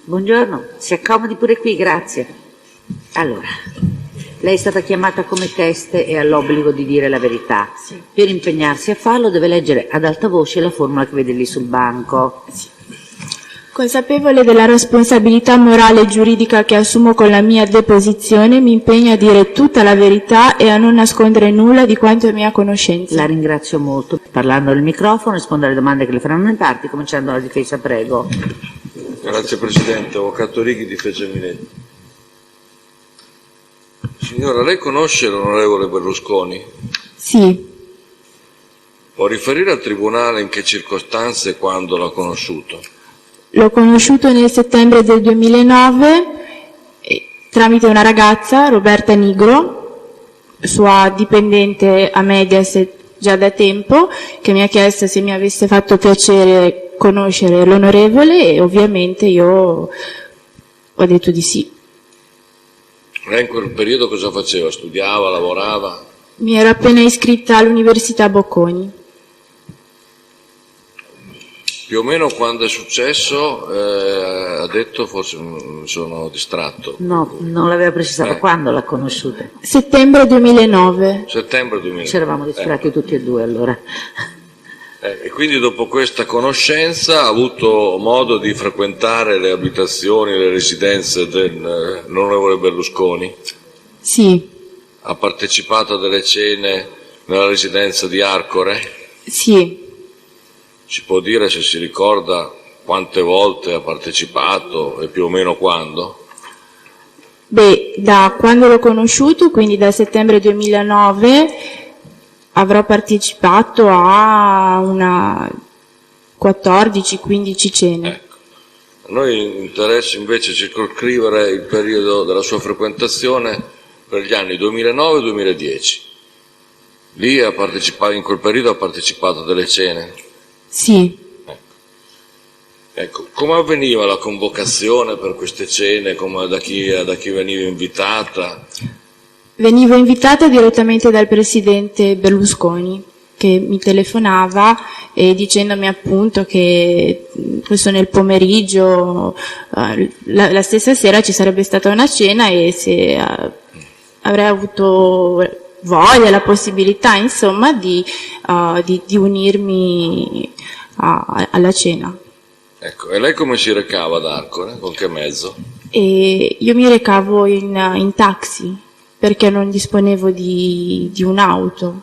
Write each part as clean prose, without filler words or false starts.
Buongiorno, si accomodi pure qui, grazie. Allora, lei è stata chiamata come teste e ha l'obbligo di dire la verità. Sì. Per impegnarsi a farlo deve leggere ad alta voce la formula che vede lì sul banco. Sì. Consapevole della responsabilità morale e giuridica che assumo con la mia deposizione, mi impegno a dire tutta la verità e a non nascondere nulla di quanto è mia conoscenza. La ringrazio molto. Parlando al microfono, risponde alle domande che le faranno in parte, cominciando la difesa, prego. Grazie Presidente, Avvocato Righi, difesa Minetti. Signora, lei conosce l'onorevole Berlusconi? Sì. Può riferire al Tribunale in che circostanze e quando l'ha conosciuto? L'ho conosciuto nel settembre del 2009 tramite una ragazza, Roberta Nigro, sua dipendente a Mediaset già da tempo, che mi ha chiesto se mi avesse fatto piacere conoscere l'onorevole e ovviamente io ho detto di sì. Lei in quel periodo cosa faceva? Studiava, lavorava? Mi ero appena iscritta all'Università Bocconi. Più o meno quando è successo, ha detto, forse mi sono distratto. No, non l'aveva precisato. Quando l'ha conosciuta? Settembre 2009. Settembre 2009. Ci eravamo distratti tutti e due allora. E quindi dopo questa conoscenza ha avuto modo di frequentare le abitazioni, le residenze dell'onorevole Berlusconi? Sì. Ha partecipato a delle cene nella residenza di Arcore? Sì. Si può dire se si ricorda quante volte ha partecipato e più o meno quando? Beh, da quando l'ho conosciuto, quindi da settembre 2009, avrò partecipato a una 14-15 cene. Ecco. A noi interessa invece circoscrivere il periodo della sua frequentazione per gli anni 2009-2010. Lì in quel periodo ha partecipato a delle cene? Sì. Ecco, come avveniva la convocazione per queste cene? Da chi veniva invitata? Venivo invitata direttamente dal presidente Berlusconi, che mi telefonava dicendomi appunto che questo nel pomeriggio, la stessa sera ci sarebbe stata una cena e se avrei avuto voglia, la possibilità insomma di unirmi alla cena. Ecco, e lei come si recava ad Arcore? Con che mezzo? E io mi recavo in taxi perché non disponevo di un'auto.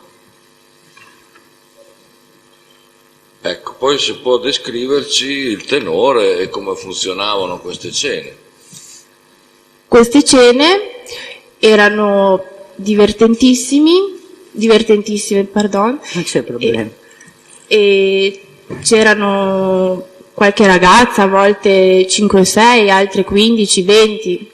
Ecco, poi se può descriverci il tenore e come funzionavano queste cene. Queste cene erano divertentissime, pardon. Non c'è problema. E c'erano qualche ragazza, a volte 5 o 6, altre 15, 20.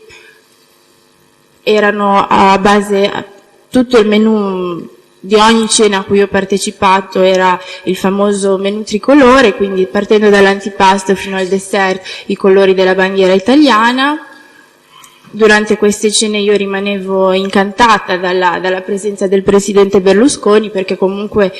Erano a base, tutto il menù di ogni cena a cui ho partecipato era il famoso menù tricolore, quindi partendo dall'antipasto fino al dessert i colori della bandiera italiana. Durante queste cene io rimanevo incantata dalla presenza del presidente Berlusconi, perché comunque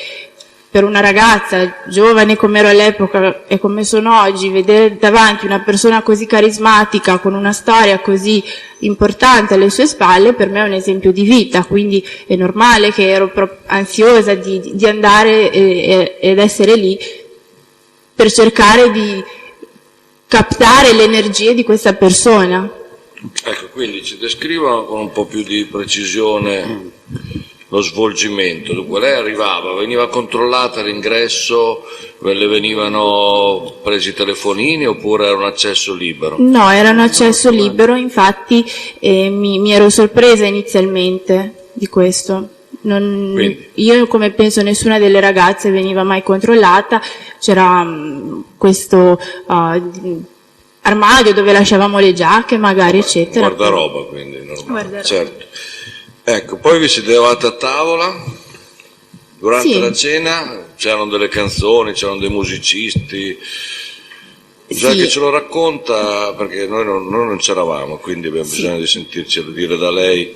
per una ragazza giovane come ero all'epoca e come sono oggi, vedere davanti una persona così carismatica, con una storia così importante alle sue spalle, per me è un esempio di vita, quindi è normale che ero ansiosa di andare ed essere lì per cercare di captare le energie di questa persona. Ecco, quindi ci descriva con un po' più di precisione lo svolgimento. Dunque lei arrivava, veniva controllata all'ingresso, le venivano presi i telefonini oppure era un accesso libero? No, era un accesso libero, infatti mi ero sorpresa inizialmente di questo. Io, come penso nessuna delle ragazze, veniva mai controllata. C'era questo armadio dove lasciavamo le giacche magari, eccetera. Guardaroba, quindi normale. Guardaroba. Certo. Ecco, poi vi sedevate a tavola, durante la cena c'erano delle canzoni, c'erano dei musicisti, bisogna che ce lo racconta, perché noi non c'eravamo, quindi abbiamo bisogno di sentirci dire da lei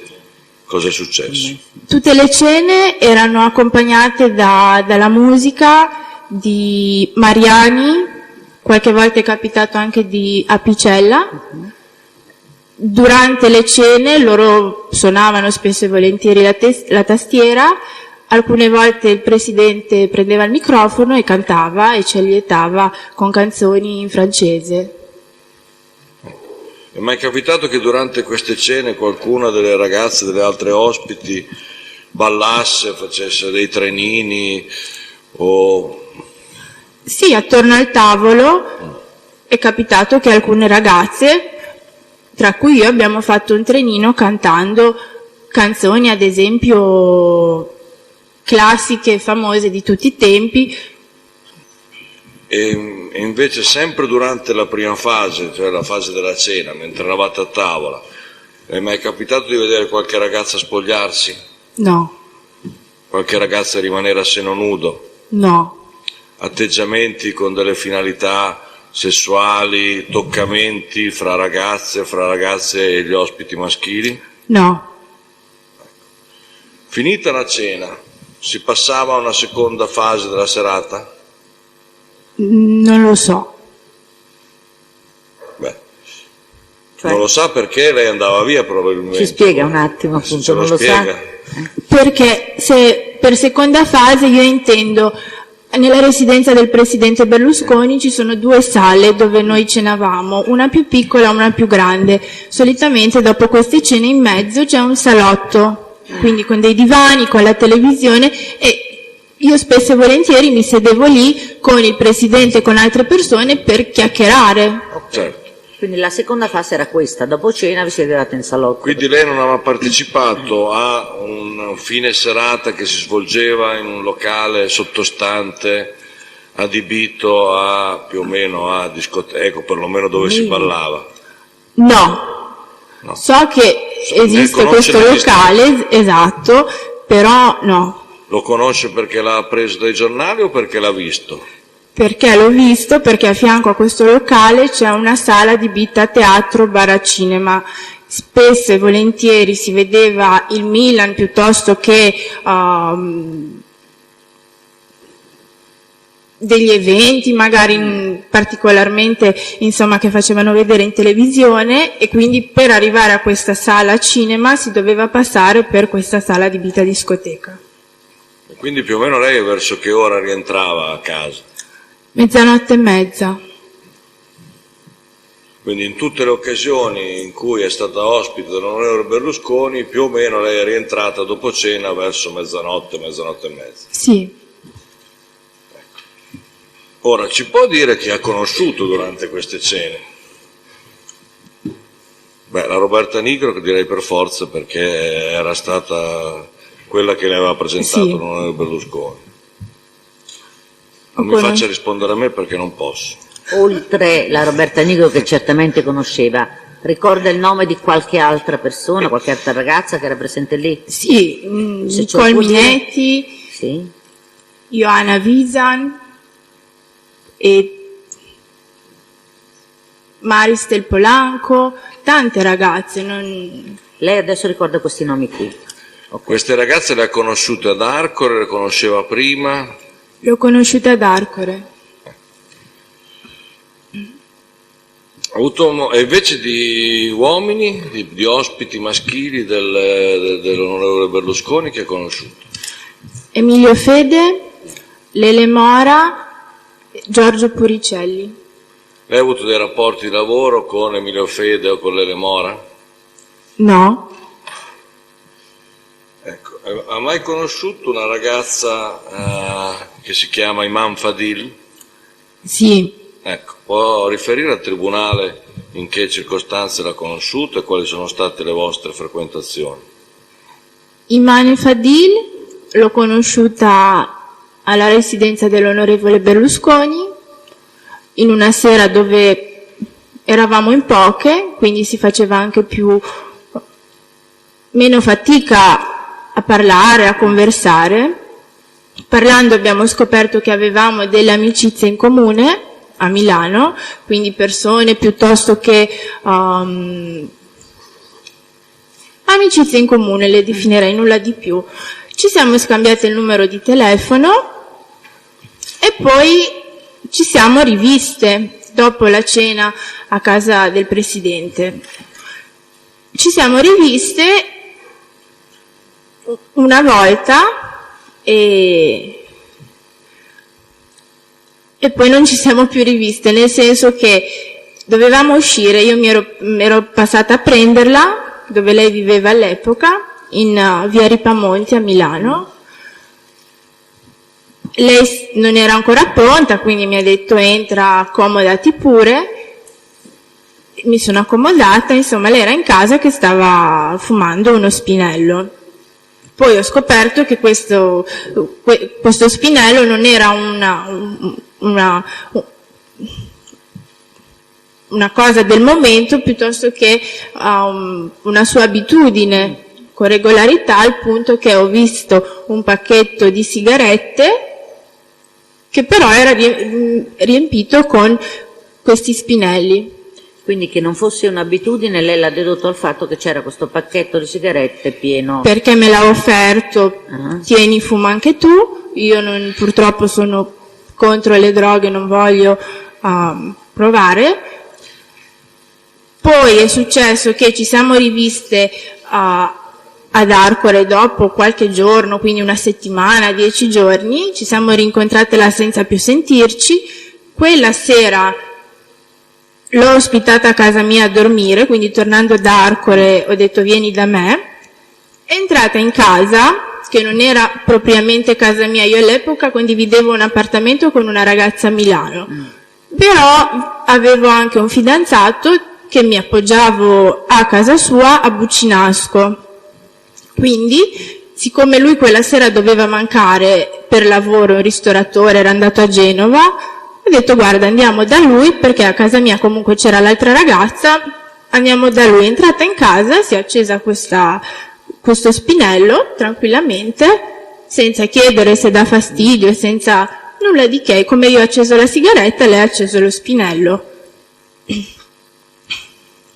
cosa è successo. Tutte le cene erano accompagnate dalla musica di Mariani, qualche volta è capitato anche di apicella. Durante le cene loro suonavano spesso e volentieri la tastiera, alcune volte il presidente prendeva il microfono e cantava e ci allietava con canzoni in francese. È mai capitato che durante queste cene qualcuna delle ragazze, delle altre ospiti, ballasse, facesse dei trenini o... Sì, attorno al tavolo è capitato che alcune ragazze, tra cui io, abbiamo fatto un trenino cantando canzoni, ad esempio, classiche e famose di tutti i tempi. E invece sempre durante la prima fase, cioè la fase della cena, mentre eravate a tavola, è mai capitato di vedere qualche ragazza spogliarsi? No. Qualche ragazza rimanere a seno nudo? No. Atteggiamenti con delle finalità sessuali, toccamenti fra ragazze e gli ospiti maschili? No. Finita la cena, si passava a una seconda fase della serata? Non lo so. Beh, Cioè, non lo sa perché lei andava via probabilmente. ci spiega un attimo, appunto, Se lo non lo spiega. sa? Perché se per seconda fase io intendo, nella residenza del presidente Berlusconi ci sono 2 sale dove noi cenavamo, una più piccola e una più grande. Solitamente dopo queste cene in mezzo c'è un salotto, quindi con dei divani, con la televisione, e io spesso e volentieri mi sedevo lì con il presidente e con altre persone per chiacchierare. Certo. Quindi la seconda fase era questa, dopo cena vi siete in salotto. Quindi lei non aveva partecipato a un fine serata che si svolgeva in un locale sottostante adibito a più o meno a discoteca, perlomeno dove si ballava? No. No. So che esiste conosce questo l'esistenza. locale, esatto, però no. Lo conosce perché l'ha preso dai giornali o perché l'ha visto? Perché l'ho visto, perché a fianco a questo locale c'è una sala adibita a teatro, bar a cinema. Spesso e volentieri si vedeva il Milan piuttosto che degli eventi, magari particolarmente, insomma, che facevano vedere in televisione, e quindi per arrivare a questa sala cinema si doveva passare per questa sala adibita a discoteca. Quindi più o meno lei verso che ora rientrava a casa? 00:30. Quindi in tutte le occasioni in cui è stata ospite dell'onorevole Berlusconi, più o meno lei è rientrata dopo cena verso mezzanotte e mezza. Sì. Ora, ci può dire chi ha conosciuto durante queste cene? Beh, la Roberta Nigro direi per forza, perché era stata quella che le aveva presentato Sì. l'onorevole Berlusconi. Non mi faccia rispondere a me perché non posso. Oltre la Roberta Nigro che certamente conosceva, ricorda il nome di qualche altra persona, qualche altra ragazza che era presente lì? Sì, Se ce lo Nicole può dire. Minetti, Sì. Ioana Visan e Maristel Polanco, tante ragazze. Lei adesso ricorda questi nomi qui. Ok. Queste ragazze le ha conosciute ad Arcore, le conosceva prima? Le ho conosciute ad Arcore. Ha avuto, e invece di uomini, di ospiti maschili dell'onorevole Berlusconi che ha conosciuto? Emilio Fede, Lele Mora, Giorgio Puricelli. Lei ha avuto dei rapporti di lavoro con Emilio Fede o con Lele Mora? No. Ecco, ha mai conosciuto una ragazza che si chiama Iman Fadil? Sì. Ecco, può riferire al tribunale in che circostanze l'ha conosciuta e quali sono state le vostre frequentazioni? Imane Fadil l'ho conosciuta alla residenza dell'onorevole Berlusconi, in una sera dove eravamo in poche, quindi si faceva anche meno fatica a parlare, a conversare. Parlando abbiamo scoperto che avevamo delle amicizie in comune a Milano, quindi persone piuttosto che amicizie in comune, le definirei, nulla di più. Ci siamo scambiate il numero di telefono e poi ci siamo riviste dopo la cena a casa del presidente. Ci siamo riviste una volta e poi non ci siamo più riviste, nel senso che dovevamo uscire, io mi ero passata a prenderla, dove lei viveva all'epoca, in via Ripamonti a Milano. Lei non era ancora pronta, quindi mi ha detto entra, accomodati pure. Mi sono accomodata, insomma lei era in casa che stava fumando uno spinello. Poi ho scoperto che questo spinello non era una cosa del momento, piuttosto che una sua abitudine con regolarità, al punto che ho visto un pacchetto di sigarette che però era riempito con questi spinelli. Quindi che non fosse un'abitudine, lei l'ha dedotto al fatto che c'era questo pacchetto di sigarette pieno. Perché me l'ha offerto, tieni, fuma anche tu, io purtroppo sono contro le droghe, non voglio provare. Poi è successo che ci siamo riviste ad Arcore dopo qualche giorno, quindi una settimana, 10 giorni, ci siamo rincontrate là senza più sentirci. Quella sera l'ho ospitata a casa mia a dormire, quindi tornando da Arcore ho detto vieni da me. È entrata in casa, che non era propriamente casa mia, io all'epoca condividevo un appartamento con una ragazza a Milano, però avevo anche un fidanzato che mi appoggiavo a casa sua a Buccinasco. Quindi, siccome lui quella sera doveva mancare per lavoro, un ristoratore, era andato a Genova, ho detto guarda andiamo da lui perché a casa mia comunque c'era l'altra ragazza, andiamo da lui. È entrata in casa, si è accesa questo spinello tranquillamente, senza chiedere se dà fastidio, senza nulla di che. Come io ho acceso la sigaretta, lei ha acceso lo spinello.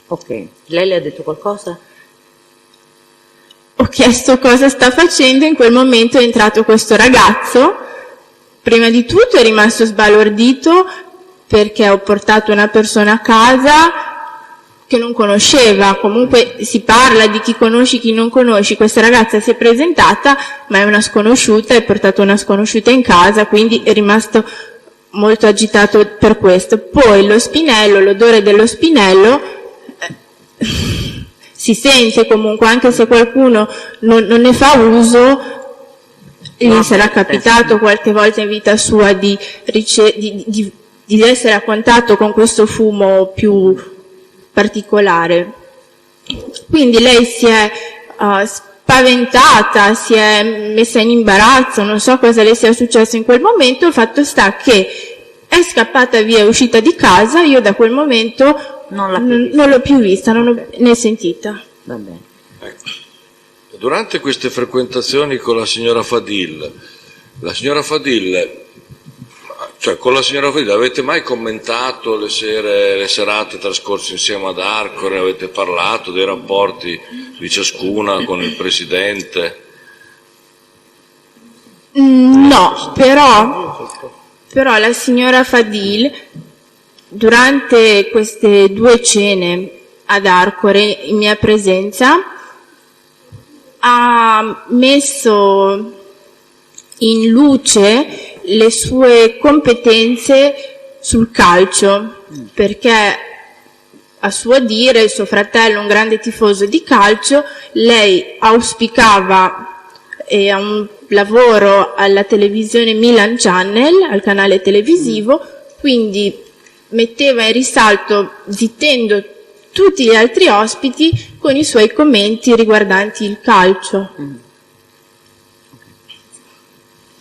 Ok, lei le ha detto qualcosa? Ho chiesto cosa sta facendo, in quel momento è entrato questo ragazzo. Prima di tutto è rimasto sbalordito perché ho portato una persona a casa che non conosceva. Comunque si parla di chi conosci, chi non conosci. Questa ragazza si è presentata, ma è una sconosciuta, hai portato una sconosciuta in casa, quindi è rimasto molto agitato per questo. Poi lo spinello, l'odore dello spinello si sente comunque, anche se qualcuno non ne fa uso. Gli sarà capitato qualche volta in vita sua di essere a contatto con questo fumo più particolare. Quindi lei si è spaventata, si è messa in imbarazzo, non so cosa le sia successo in quel momento. Il fatto sta che è scappata via, è uscita di casa, io da quel momento non l'ho più vista, non l'ho né sentita. Va bene. Ecco. Durante queste frequentazioni con la signora Fadil, cioè con la signora Fadil avete mai commentato le serate trascorse insieme ad Arcore? Avete parlato dei rapporti di ciascuna con il presidente? No, però la signora Fadil, durante queste 2 cene ad Arcore in mia presenza, ha messo in luce le sue competenze sul calcio, perché a suo dire il suo fratello è un grande tifoso di calcio, lei auspicava un lavoro alla televisione Milan Channel, al canale televisivo, quindi metteva in risalto, zittendo tutti gli altri ospiti, con i suoi commenti riguardanti il calcio.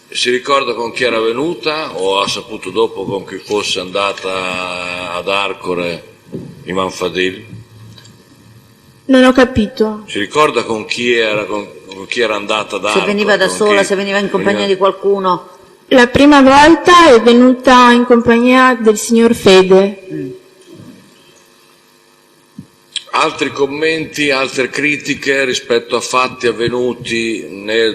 Si ricorda con chi era venuta o ha saputo dopo con chi fosse andata ad Arcore Iman Fadil? Non ho capito. Si ricorda con chi era andata ad Arcore? Se veniva da sola, se veniva in compagnia di qualcuno? La prima volta è venuta in compagnia del signor Fede. Altri commenti, altre critiche rispetto a fatti avvenuti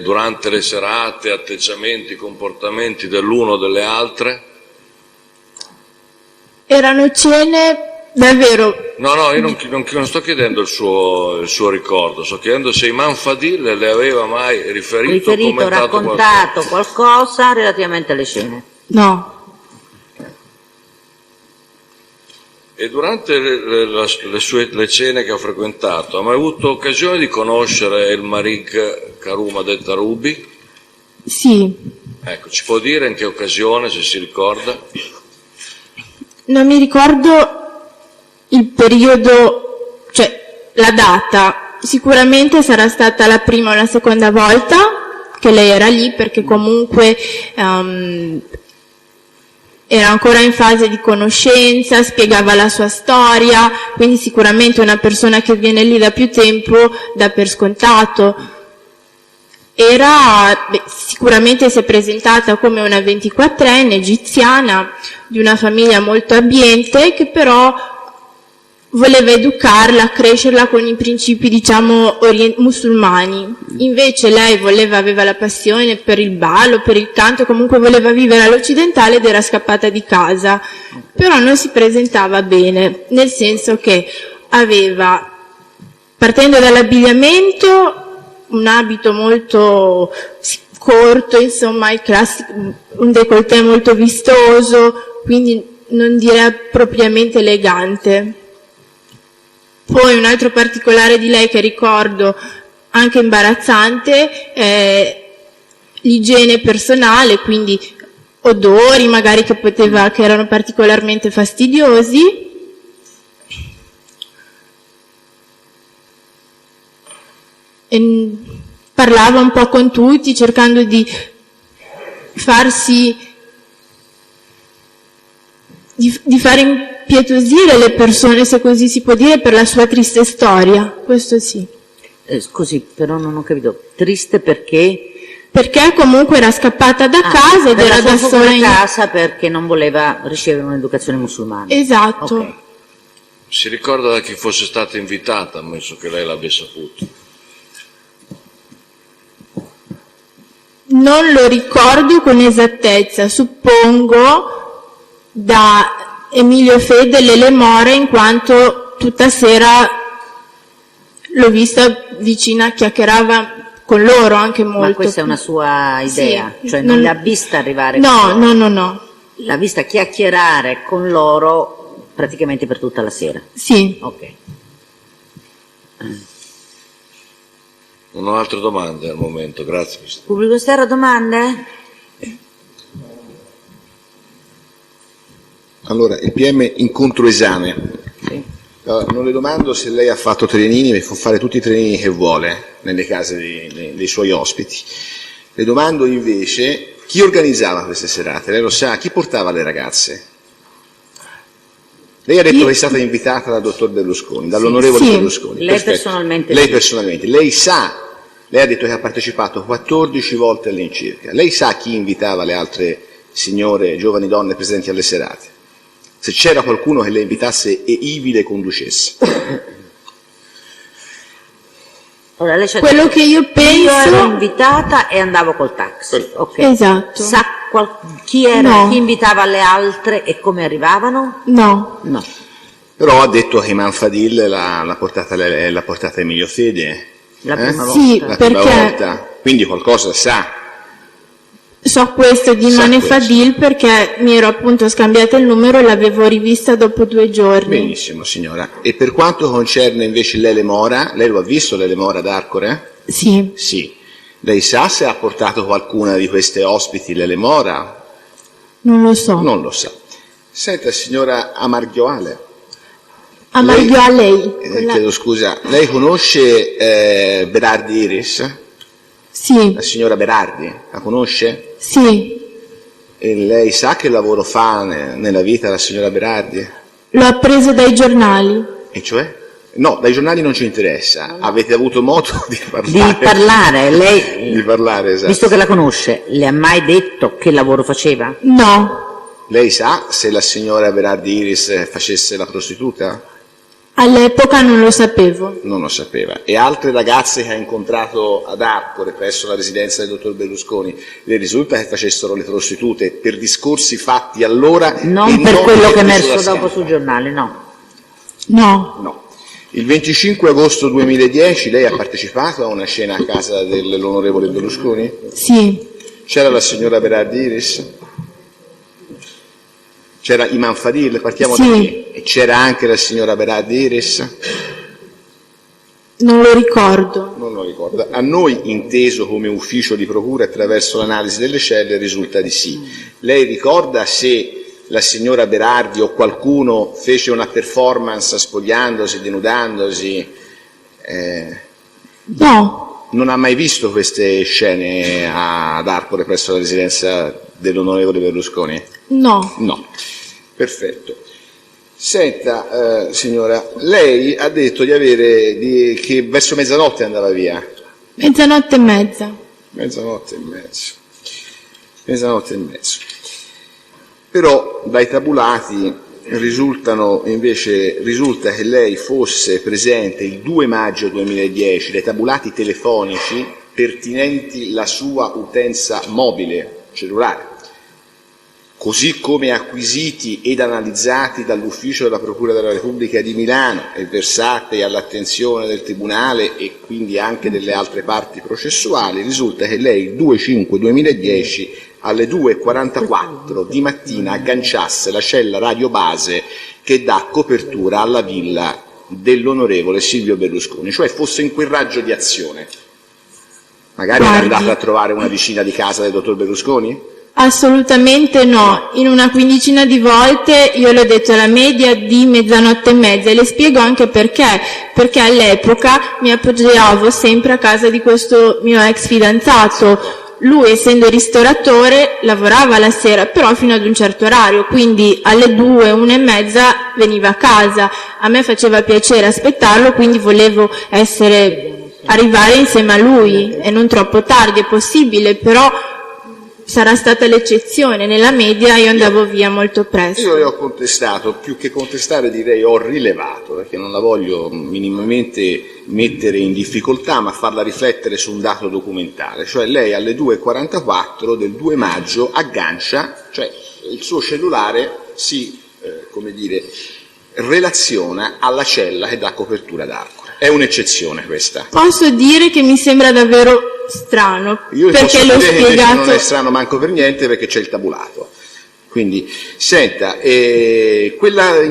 durante le serate, atteggiamenti, comportamenti dell'uno o delle altre? Erano cene davvero. No, io non sto chiedendo il suo ricordo, sto chiedendo se Imam Fadil le aveva mai riferito, raccontato qualcosa relativamente alle scene. No. E durante le cene che ha frequentato, ha mai avuto occasione di conoscere il Marik Karuma del Tarubi? Sì. Ecco, ci può dire in che occasione, se si ricorda? Non mi ricordo il periodo, cioè la data. Sicuramente sarà stata la prima o la seconda volta che lei era lì, perché comunque era ancora in fase di conoscenza, spiegava la sua storia, quindi sicuramente una persona che viene lì da più tempo dà per scontato. Sicuramente si è presentata come una 24enne egiziana di una famiglia molto abbiente, che però voleva educarla, crescerla con i principi, diciamo, musulmani. Invece lei aveva la passione per il ballo, per il canto, comunque voleva vivere all'occidentale ed era scappata di casa. Però non si presentava bene, nel senso che aveva, partendo dall'abbigliamento, un abito molto corto, insomma, il classico, un décolleté molto vistoso, quindi non direi propriamente elegante. Poi un altro particolare di lei che ricordo anche imbarazzante è l'igiene personale, quindi odori magari che erano particolarmente fastidiosi. E parlava un po' con tutti, cercando di fare impietosire le persone, se così si può dire, per la sua triste storia. Questo sì. Scusi, però non ho capito. Triste perché? Perché comunque era scappata da casa ed era da sola in casa perché non voleva ricevere un'educazione musulmana. Esatto. Okay. Si ricorda da chi fosse stata invitata, ammesso che lei l'abbia saputo? Non lo ricordo con esattezza, suppongo da Emilio Fede Lele Mora, in quanto tutta sera l'ho vista vicina, chiacchierava con loro anche molto. Ma questa è una sua idea? Sì, cioè non l'ha vista arrivare? No. L'ha vista chiacchierare con loro praticamente per tutta la sera? Sì. Ok. Non ho altre domande al momento, grazie. Pubblico esterno, domande? Allora, il PM incontro esame. Sì. Non le domando se lei ha fatto trenini, perché può fare tutti i trenini che vuole nelle case dei suoi ospiti. Le domando invece chi organizzava queste serate, lei lo sa, chi portava le ragazze? Lei ha detto che è stata invitata dal dottor Berlusconi, dall'onorevole Berlusconi. Lei personalmente? Lei personalmente. Lei sa, lei ha detto che ha partecipato 14 volte all'incirca. Lei sa chi invitava le altre signore, giovani donne presenti alle serate? Se c'era qualcuno che le invitasse e ivi le conducesse. Ora, lei ci ha Quello detto, che io penso... Io ero invitata e andavo col taxi. Okay. Esatto. Sa chi era, No. chi invitava le altre e come arrivavano? No. No. Però ha detto che Imam Fadil l'ha portata Emilio Fede. La prima volta. Sì, La prima perché volta. Quindi qualcosa sa. so questo di Sa Mane questo. Fadil perché mi ero appunto scambiata il numero e l'avevo rivista dopo 2 giorni. Benissimo, signora. E per quanto concerne invece Lele Mora, lei lo ha visto Lele Mora d'Arcore? Sì. Sì. Lei sa se ha portato qualcuna di queste ospiti Lele Mora? Non lo so. Non lo sa. Senta, signora Amargioale. Amaglio a lei. Chiedo scusa, lei conosce Berardi Iris? Sì, La signora Berardi, la conosce? sì. E lei sa che lavoro fa nella vita la signora Berardi? L'ho appreso dai giornali. E cioè? No, dai giornali non ci interessa. Avete avuto modo di parlare? Di parlare, lei, Di parlare, esatto. visto che la conosce, le ha mai detto che lavoro faceva? No. Lei sa se la signora Berardi Iris facesse la prostituta? All'epoca non lo sapevo. Non lo sapeva. E altre ragazze che ha incontrato ad Arcore, presso la residenza del dottor Berlusconi, le risulta che facessero le prostitute per discorsi fatti allora? Non e per non quello che è messo emerso da dopo stampa? sul giornale, no. No. No. Il 25 agosto 2010 lei ha partecipato a una scena a casa dell'onorevole Berlusconi? Sì. C'era la signora Berardi Iris? C'era Iman Fadil, partiamo Sì. da qui. E c'era anche la signora Berardi Iris? Non lo ricordo. Non lo ricordo. A noi, inteso come ufficio di procura attraverso l'analisi delle celle, risulta di sì. Lei ricorda se la signora Berardi o qualcuno fece una performance spogliandosi, denudandosi? No. Non ha mai visto queste scene ad Arcore presso la residenza dell'onorevole Berlusconi? No. No. Perfetto. Senta, signora, lei ha detto che verso mezzanotte andava via. 00:30. Mezzanotte e mezzo. Mezzanotte e mezzo. Però dai tabulati risulta che lei fosse presente il 2 maggio 2010, dai tabulati telefonici pertinenti la sua utenza mobile, cellulare, così come acquisiti ed analizzati dall'ufficio della Procura della Repubblica di Milano e versati all'attenzione del Tribunale e quindi anche delle altre parti processuali, risulta che lei il 2/5/2010 alle 2:44 di mattina agganciasse la cella radio base che dà copertura alla villa dell'onorevole Silvio Berlusconi, cioè fosse in quel raggio di azione. Magari era andata a trovare una vicina di casa del dottor Berlusconi? Assolutamente no. In una quindicina di volte io le ho detto la media di 00:30 e le spiego anche perché. Perché all'epoca mi appoggiavo sempre a casa di questo mio ex fidanzato. Lui, essendo ristoratore, lavorava la sera, però fino ad un certo orario, quindi alle 2, 1:30 veniva a casa. A me faceva piacere aspettarlo, quindi volevo arrivare insieme a lui e non troppo tardi, è possibile, però sarà stata l'eccezione. Nella media io andavo via molto presto. Io le ho contestato, più che contestare direi ho rilevato, perché non la voglio minimamente mettere in difficoltà, ma farla riflettere su un dato documentale. Cioè lei alle 2:44 del 2 maggio aggancia, cioè il suo cellulare si, relaziona alla cella che dà copertura d'Arcore. È un'eccezione questa. Posso dire che mi sembra davvero strano, Io perché posso l'ho dire che invece spiegato. non è strano manco per niente, perché c'è il tabulato. Quindi, senta, in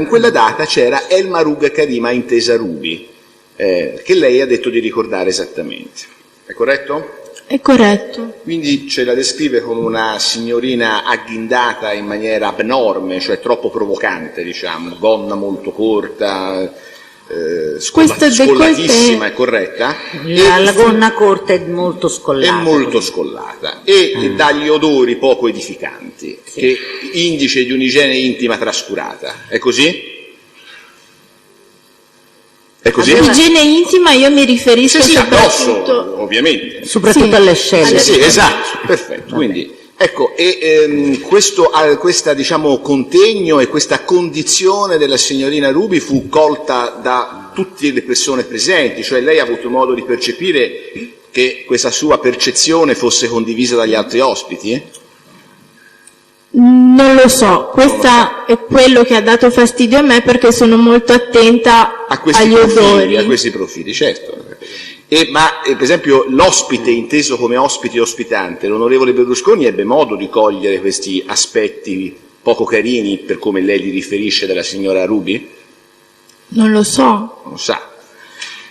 quella data c'era El Marug Karima Intesa Rubi, che lei ha detto di ricordare esattamente. È corretto? È corretto. Quindi ce la descrive come una signorina agghindata in maniera abnorme, cioè troppo provocante, diciamo, gonna molto corta, Questo scollatissima, è corretta? La gonna corta è molto scollata. È molto scollata e dagli odori poco edificanti, che indice di un'igiene intima trascurata. È così? È così? Igiene intima io mi riferisco Sì, soprattutto. addosso, ovviamente. Soprattutto Sì. alle scelle. Sì, esatto, perfetto. Quindi, ecco, questa diciamo, contegno e questa condizione della signorina Rubi fu colta da tutte le persone presenti, cioè lei ha avuto modo di percepire che questa sua percezione fosse condivisa dagli altri ospiti? Non lo so, questa è quello che ha dato fastidio a me perché sono molto attenta A questi agli odori. a questi profili, certo. Ma per esempio l'ospite, inteso come ospite e ospitante, l'onorevole Berlusconi ebbe modo di cogliere questi aspetti poco carini per come lei li riferisce della signora Rubi? Non lo so. Non lo sa.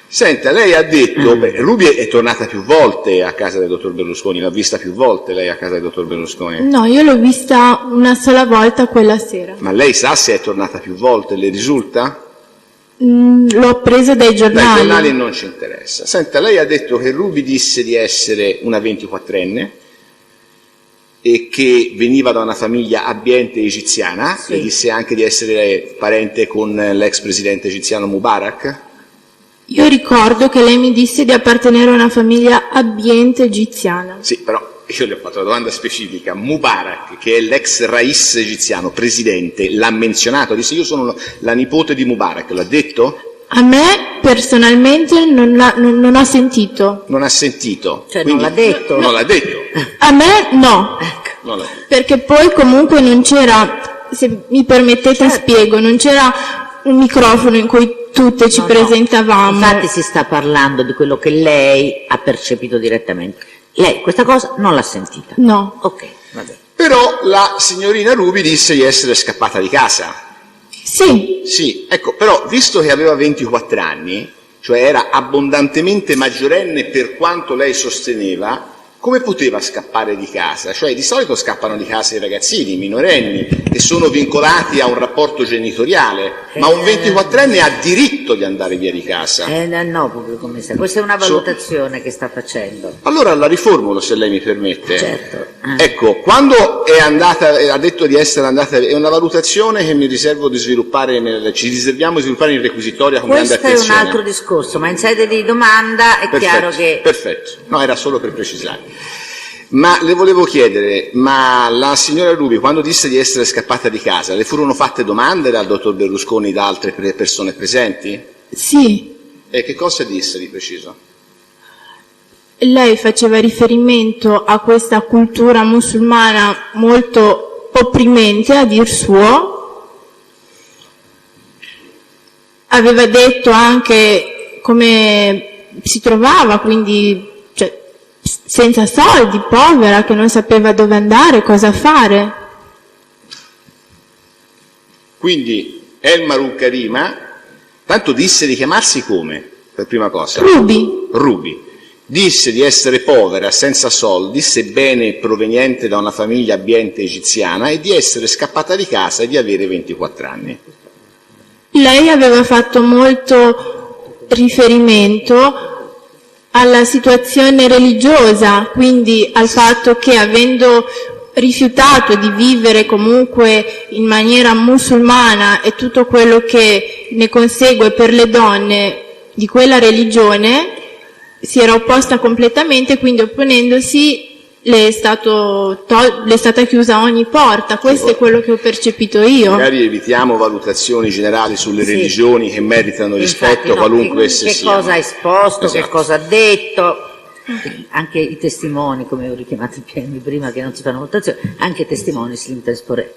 Senta, lei ha detto, Rubi è tornata più volte a casa del dottor Berlusconi, l'ha vista più volte lei a casa del dottor Berlusconi? No, io l'ho vista una sola volta quella sera. Ma lei sa se è tornata più volte, le risulta? L'ho appresa dai Dai giornali. giornali non ci interessa. Senta, lei ha detto che Rubi disse di essere una 24enne e che veniva da una famiglia abbiente egiziana, Sì. le disse anche di essere parente con l'ex presidente egiziano Mubarak. Io ricordo che lei mi disse di appartenere a una famiglia abbiente egiziana. Sì, però io le ho fatto una domanda specifica. Mubarak, che è l'ex rais egiziano, presidente, l'ha menzionato, disse io sono la nipote di Mubarak, l'ha detto? A me personalmente non ho sentito. Non ha sentito. Cioè quindi non l'ha detto. Non l'ha detto. A me no. Non l'ha detto. Perché poi comunque non c'era, se mi permettete spiego, non c'era un microfono in cui tutte ci No, presentavamo. Infatti si sta parlando di quello che lei ha percepito direttamente. Lei questa cosa non l'ha sentita. No. Ok, va bene. Però la signorina Ruby disse di essere scappata di casa. Sì, Sì, ecco, però visto che aveva 24 anni, cioè era abbondantemente maggiorenne per quanto lei sosteneva, come poteva scappare di casa? Cioè di solito scappano di casa i ragazzini, i minorenni, che sono vincolati a un rapporto genitoriale, ma un 24enne ha diritto di andare via di casa. No, pubblico commissario, questa è una valutazione che sta facendo. Allora la riformulo, se lei mi permette. Certo. Ecco, quando è andata, ha detto di essere andata, è una valutazione che mi riservo di sviluppare, ci riserviamo di sviluppare in requisitoria con grande Questo è attenzione. un altro discorso, ma in sede di domanda è chiaro che... Perfetto, no, era solo per precisare. Ma le volevo chiedere, ma la signora Ruby, quando disse di essere scappata di casa, le furono fatte domande dal dottor Berlusconi e da altre persone presenti? sì. E che cosa disse di preciso? Lei faceva riferimento a questa cultura musulmana molto opprimente, a dir suo. Aveva detto anche come si trovava, quindi cioè, senza soldi, povera, che non sapeva dove andare, cosa fare. Quindi Elmar Karima, tanto disse di chiamarsi come, per prima cosa? Ruby. Ruby. Disse di essere povera, senza soldi, sebbene proveniente da una famiglia abbiente egiziana, e di essere scappata di casa e di avere 24 anni. Lei aveva fatto molto riferimento alla situazione religiosa, quindi al fatto che avendo rifiutato di vivere comunque in maniera musulmana e tutto quello che ne consegue per le donne di quella religione, si era opposta completamente, quindi opponendosi le è stata chiusa ogni porta. Questo è quello che ho percepito io. Magari evitiamo valutazioni generali sulle Sì. religioni che meritano Infatti, rispetto no, qualunque esse che siano. cosa ha esposto, Esatto. che cosa ha detto, anche i testimoni, come ho richiamato prima, che non si fanno votazioni, anche i testimoni si limitano a esporre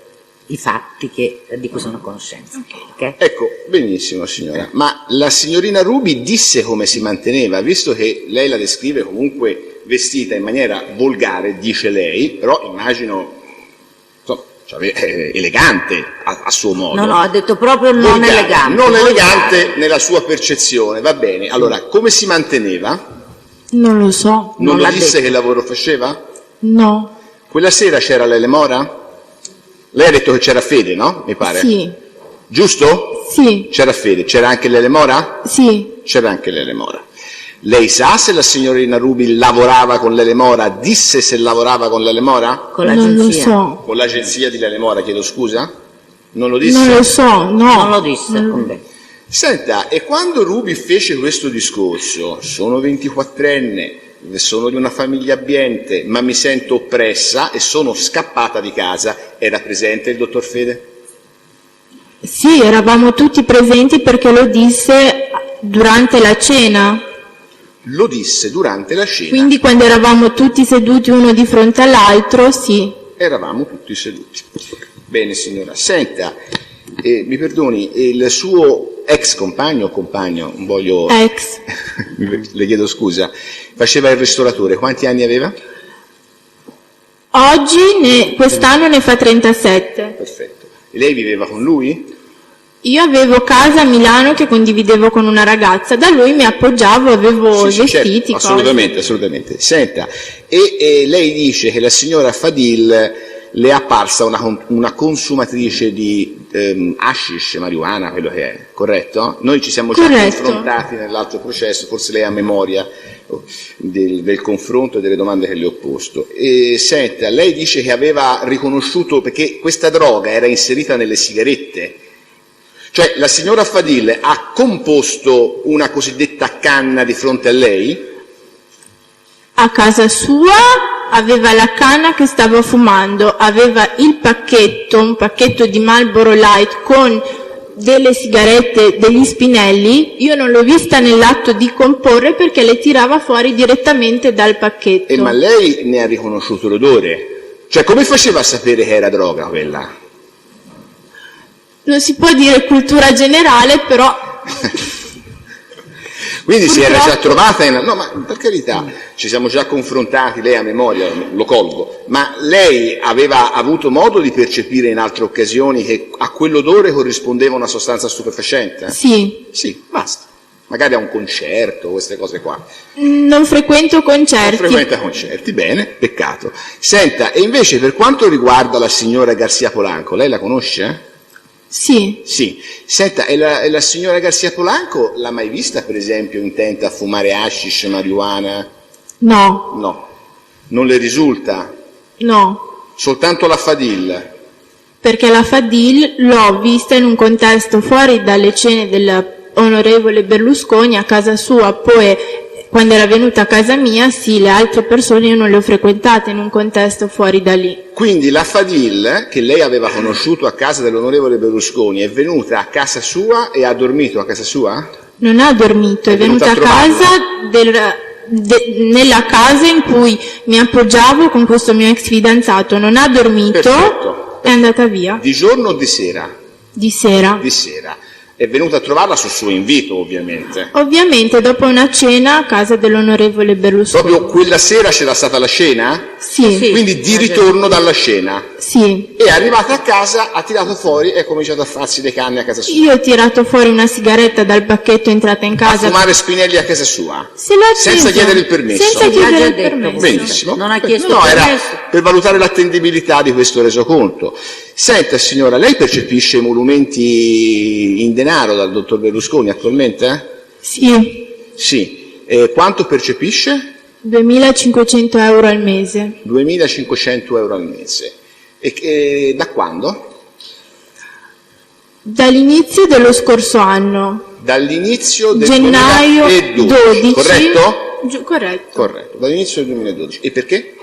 i fatti di cui sono a conoscenza. Ok? Ecco, benissimo signora, ma la signorina Ruby disse come si manteneva, visto che lei la descrive comunque vestita in maniera volgare, dice lei, però immagino elegante a suo modo. No, ha detto proprio non Volgare, elegante. non volgare. elegante nella sua percezione, va bene. Allora, come si manteneva? Non lo so. Non Non lo l'ha disse detto. che lavoro faceva? No. Quella sera c'era l'Elemora? Lei ha detto che c'era Fede, no? Mi pare. Sì. Giusto? Sì. C'era Fede. C'era anche l'Elemora? Sì. C'era anche l'Elemora. Lei sa se la signorina Ruby lavorava con l'Elemora? Disse se lavorava con l'Elemora? Con Non lo l'agenzia. so. Con l'agenzia di l'Elemora, chiedo scusa? Non lo disse? Non lo so, no. Non lo disse. Non- ok. Senta, e quando Ruby fece questo discorso, sono 24enne, sono di una famiglia abbiente, ma mi sento oppressa e sono scappata di casa, era presente il dottor Fede? Sì, eravamo tutti presenti perché lo disse durante la cena. Lo disse durante la cena. Quindi quando eravamo tutti seduti uno di fronte all'altro, sì. Eravamo tutti seduti. Bene signora, senta, mi perdoni, il suo ex compagno o compagno, non voglio... Ex. le chiedo scusa, faceva il ristoratore, quanti anni aveva? Oggi, quest'anno ne fa 37. Perfetto. E lei viveva con lui? Io avevo casa a Milano che condividevo con una ragazza, da lui mi appoggiavo, avevo Sì, vestiti, certo, assolutamente, cose. assolutamente. Senta, e lei dice che la signora Fadil le è apparsa una consumatrice di hashish, marijuana, quello che è, corretto? Noi ci siamo già Corretto. confrontati nell'altro processo, forse lei ha memoria del confronto e delle domande che le ho posto. E senta, lei dice che aveva riconosciuto, perché questa droga era inserita nelle sigarette, cioè la signora Fadil ha composto una cosiddetta canna di fronte a lei? A casa sua aveva la canna che stava fumando, aveva il pacchetto, un pacchetto di Marlboro Light con delle sigarette degli Spinelli, io non l'ho vista nell'atto di comporre perché le tirava fuori direttamente dal pacchetto. Ma lei ne ha riconosciuto l'odore? Cioè, come faceva a sapere che era droga quella? Non si può dire cultura generale, però... Quindi si era già trovata in... No, ma per carità, ci siamo già confrontati, lei a memoria, lo colgo, ma lei aveva avuto modo di percepire in altre occasioni che a quell'odore corrispondeva una sostanza stupefacente? Sì. Sì, basta. Magari a un concerto, queste cose qua. Non frequento concerti. Non frequenta concerti, bene, peccato. Senta, e invece per quanto riguarda la signora Garcia Polanco, lei la conosce? Sì. Sì. Senta, e la signora Garcia Polanco l'ha mai vista, per esempio, intenta a fumare hashish, marijuana? No. No. Non le risulta? No. Soltanto la Fadil? Perché la Fadil l'ho vista in un contesto fuori dalle cene dell'onorevole Berlusconi a casa sua, poi quando era venuta a casa mia, sì, le altre persone io non le ho frequentate in un contesto fuori da lì. Quindi la Fadil, che lei aveva conosciuto a casa dell'onorevole Berlusconi, è venuta a casa sua e ha dormito a casa sua? Non ha dormito, è venuta a casa nella casa in cui mi appoggiavo con questo mio ex fidanzato, non ha dormito. Perfetto. È andata via. Di giorno o di sera? Di sera. Di sera. È venuta a trovarla sul suo invito, ovviamente. Ovviamente dopo una cena a casa dell'onorevole Berlusconi. Proprio quella sera c'era stata la scena? Sì. Sì. Quindi di ritorno dalla scena. Sì. E arrivata a casa ha tirato fuori e ha cominciato a farsi le canne a casa sua. Io ho tirato fuori una sigaretta dal pacchetto, è entrata in A casa. fumare Spinelli a casa sua. Se l'ha Senza accesa. chiedere il permesso. Senza L'ha chiedere già il detto. permesso. Benissimo. Non ha chiesto no, era permesso. per valutare l'attendibilità di questo resoconto. Senta signora, lei percepisce emolumenti in denaro dal dottor Berlusconi attualmente? Sì. Sì. Quanto percepisce? 2.500 euro al mese. 2.500 euro al mese. E da quando? Dall'inizio dello scorso anno. Dall'inizio del Gennaio 2012, 12. corretto? Corretto. Corretto, dall'inizio del 2012. E perché?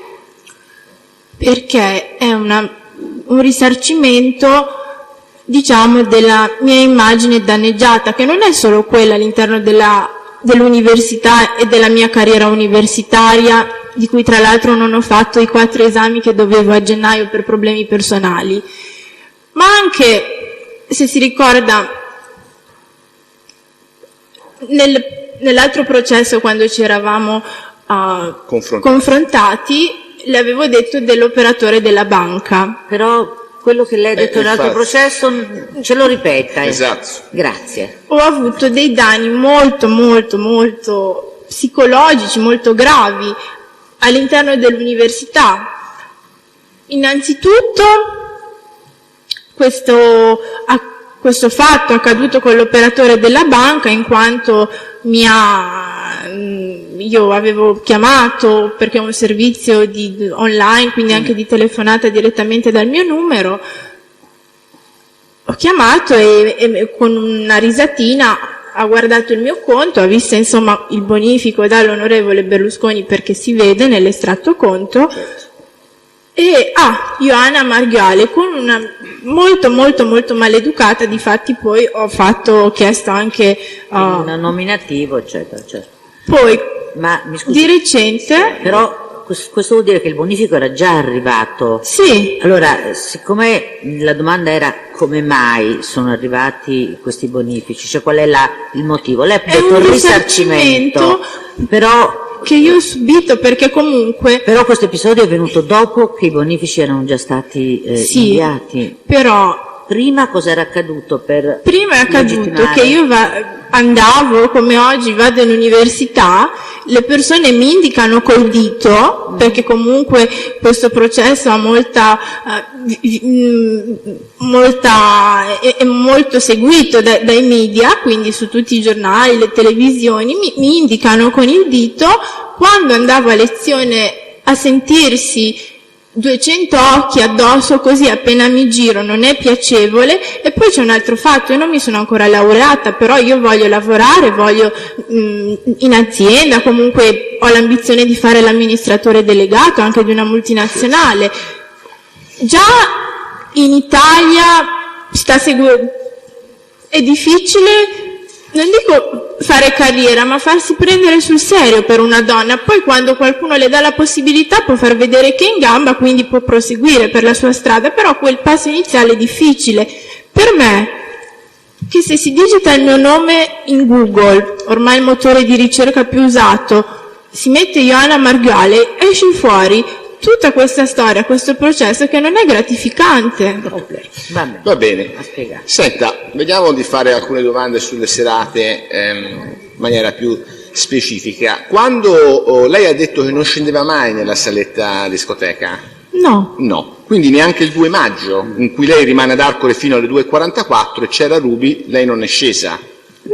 Perché è un risarcimento, diciamo, della mia immagine danneggiata, che non è solo quella all'interno dell'università e della mia carriera universitaria, di cui tra l'altro non ho fatto i 4 esami che dovevo a gennaio per problemi personali, ma anche, se si ricorda, nell'altro processo quando ci eravamo confrontati, le avevo detto dell'operatore della banca. Però quello che lei ha detto nell'altro infatti. processo ce lo ripeta. Esatto. Grazie. Ho avuto dei danni molto, molto, molto psicologici, molto gravi all'interno dell'università. Innanzitutto, questo fatto è accaduto con l'operatore della banca, in quanto io avevo chiamato perché è un servizio online, quindi anche di telefonata direttamente dal mio numero. Ho chiamato e con una risatina ha guardato il mio conto, ha visto insomma il bonifico dall'onorevole Berlusconi, perché si vede nell'estratto conto. Certo. E Ioana Marghiale, con una molto molto molto maleducata, difatti poi ho chiesto anche Un nominativo, eccetera, certo. poi Ma mi scusi, di recente, però questo vuol dire che il bonifico era già arrivato. sì, Allora, siccome la domanda era come mai sono arrivati questi bonifici, cioè qual è il motivo? Lei ha è detto un il risarcimento, però che io ho subito, perché comunque questo episodio è venuto dopo che i bonifici erano già stati sì, inviati. però Prima cosa era accaduto per prima è accaduto legittimare? che io andavo, come oggi vado all'università, le persone mi indicano col dito, perché comunque questo processo ha è molto seguito dai media, quindi su tutti i giornali, le televisioni, mi indicano con il dito. Quando andavo a lezione a sentirsi 200 occhi addosso, così appena mi giro, non è piacevole. E poi c'è un altro fatto: io non mi sono ancora laureata, però io voglio lavorare, voglio in azienda, comunque ho l'ambizione di fare l'amministratore delegato anche di una multinazionale. Già in Italia è difficile, non dico fare carriera, ma farsi prendere sul serio per una donna. Poi quando qualcuno le dà la possibilità può far vedere che è in gamba, quindi può proseguire per la sua strada, però quel passo iniziale è difficile. Per me, che se si digita il mio nome in Google, ormai il motore di ricerca più usato, si mette Ioana Marghiale, esce fuori tutta questa storia, questo processo che non è gratificante. Ok, Va bene. Ha spiegato. Senta, vediamo di fare alcune domande sulle serate in maniera più specifica. Quando lei ha detto che non scendeva mai nella saletta discoteca? No, No. Quindi neanche il 2 maggio, in cui lei rimane ad Arcore fino alle 2:44 e c'era Ruby, lei non è scesa?